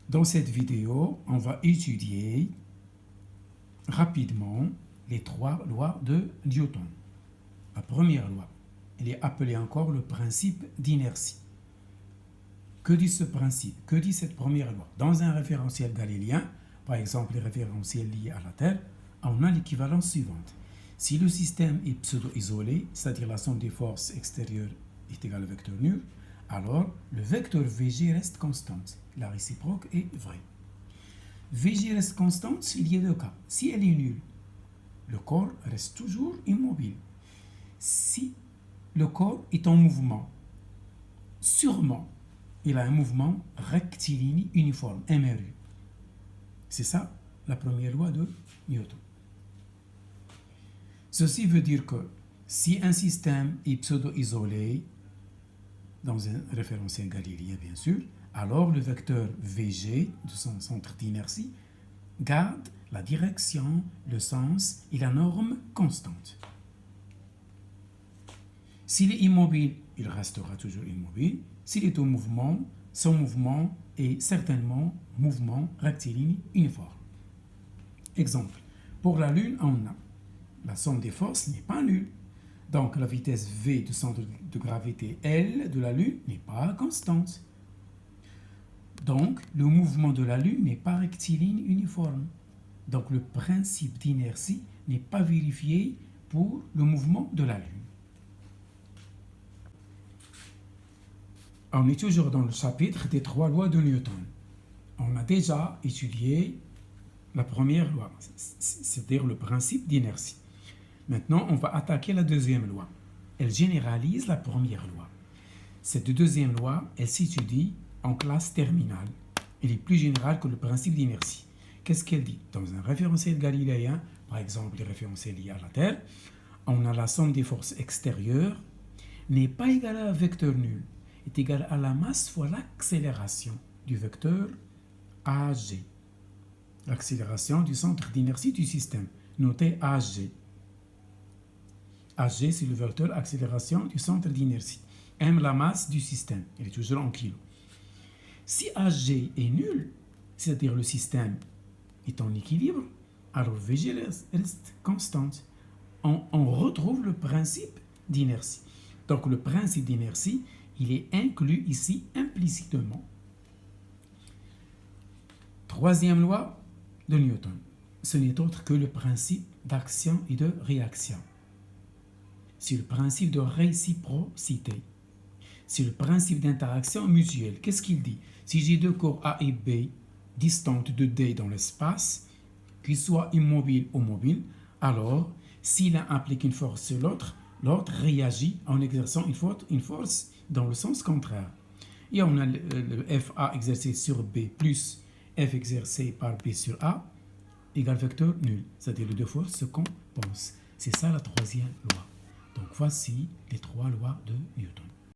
Dans cette vidéo, on va étudier rapidement les trois lois de Newton. La première loi, elle est appelée encore le principe d'inertie. Que dit ce principe? Que dit cette première loi? Dans un référentiel galiléen, par exemple les référentiels liés à la Terre, on a l'équivalence suivante. Si le système est pseudo-isolé, c'est-à-dire la somme des forces extérieures est égale au vecteur nul, alors le vecteur Vg reste constante. La réciproque est vraie. Vg reste constante, il y a deux cas. Si elle est nulle, le corps reste toujours immobile. Si le corps est en mouvement, sûrement, il a un mouvement rectiligne uniforme, MRU. C'est ça la première loi de Newton. Ceci veut dire que si un système est pseudo-isolé, dans un référentiel galiléen bien sûr, alors le vecteur Vg de son centre d'inertie garde la direction, le sens et la norme constante. S'il est immobile, il restera toujours immobile. S'il est au mouvement, son mouvement est certainement mouvement rectiligne uniforme. Exemple, pour la Lune, on a la somme des forces n'est pas nulle. Donc la vitesse V du centre de gravité L de la Lune n'est pas constante. Donc le mouvement de la Lune n'est pas rectiligne uniforme. Donc le principe d'inertie n'est pas vérifié pour le mouvement de la Lune. On est toujours dans le chapitre des trois lois de Newton. On a déjà étudié la première loi, c'est-à-dire le principe d'inertie. Maintenant, on va attaquer la deuxième loi. Elle généralise la première loi. Cette deuxième loi, elle s'étudie en classe terminale. Elle est plus générale que le principe d'inertie. Qu'est-ce qu'elle dit? Dans un référentiel galiléen, par exemple les référentiels liés à la Terre, on a la somme des forces extérieures n'est pas égale à un vecteur nul, est égale à la masse fois l'accélération du vecteur AG. L'accélération du centre d'inertie du système, noté AG. AG, c'est le vecteur accélération du centre d'inertie. M, la masse du système. Elle est toujours en kilos. Si AG est nul, c'est-à-dire le système est en équilibre, alors Vg reste constante. On retrouve le principe d'inertie. Donc le principe d'inertie, il est inclus ici implicitement. Troisième loi de Newton. Ce n'est autre que le principe d'action et de réaction. C'est le principe de réciprocité. C'est le principe d'interaction mutuelle. Qu'est-ce qu'il dit? Si j'ai deux corps A et B distantes de D dans l'espace, qu'ils soient immobiles ou mobiles, alors, si l'un applique une force sur l'autre, l'autre réagit en exerçant une force dans le sens contraire. Et on a le FA exercé sur B plus F exercé par B sur A égale vecteur nul. C'est-à-dire les deux forces se compensent. C'est ça la troisième loi. Donc voici les trois lois de Newton.